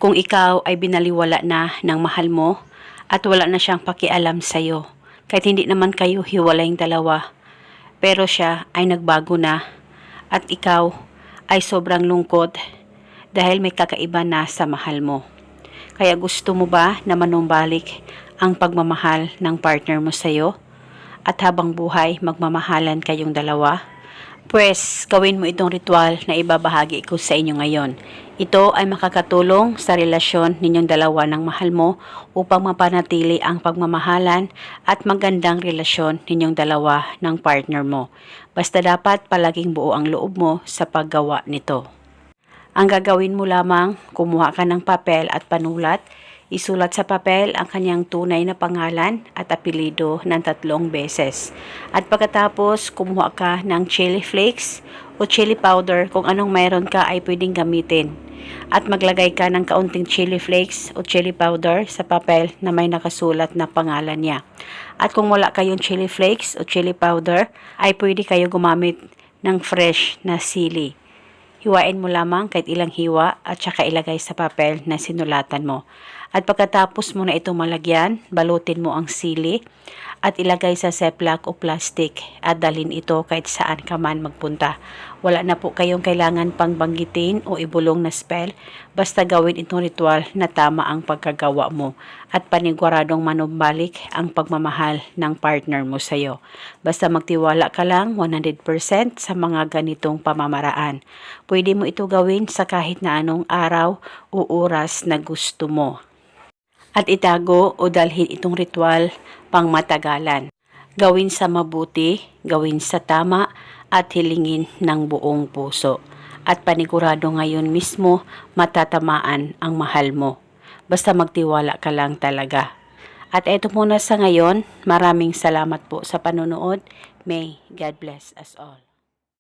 Kung ikaw ay binaliwala na ng mahal mo at wala na siyang pakialam sa'yo, kahit hindi naman kayo hiwalayng dalawa, pero siya ay nagbago na at ikaw ay sobrang lungkot dahil may kakaiba na sa mahal mo. Kaya gusto mo ba na manumbalik ang pagmamahal ng partner mo sa'yo? At habang buhay magmamahalan kayong dalawa? Pwes, gawin mo itong ritual na ibabahagi ko sa inyo ngayon. Ito ay makakatulong sa relasyon ninyong dalawa ng mahal mo upang mapanatili ang pagmamahalan at magandang relasyon ninyong dalawa ng partner mo. Basta dapat palaging buo ang loob mo sa paggawa nito. Ang gagawin mo lamang, kumuha ka ng papel at panulat. Isulat sa papel ang kanyang tunay na pangalan at apelido ng 3 beses. At pagkatapos, kumuha ka ng chili flakes o chili powder kung anong mayroon ka ay pwedeng gamitin. At maglagay ka ng kaunting chili flakes o chili powder sa papel na may nakasulat na pangalan niya. At kung wala kayong chili flakes o chili powder, ay pwede kayo gumamit ng fresh na sili. Hiwain mo lamang kahit ilang hiwa at saka ilagay sa papel na sinulatan mo. At pagkatapos mo na itong malagyan, balutin mo ang sili at ilagay sa ziplock o plastic at dalhin ito kahit saan ka man magpunta. Wala na po kayong kailangan pang banggitin o ibulong na spell, basta gawin itong ritual na tama ang pagkagawa mo at paniguradong manumbalik ang pagmamahal ng partner mo sa'yo. Basta magtiwala ka lang 100% sa mga ganitong pamamaraan. Pwede mo ito gawin sa kahit na anong araw o oras na gusto mo. At itago o dalhin itong ritual pang matagalan. Gawin sa mabuti, gawin sa tama at hilingin ng buong puso. At panigurado ngayon mismo matatamaan ang mahal mo. Basta magtiwala ka lang talaga. At eto muna sa ngayon, maraming salamat po sa panonood. May God bless us all.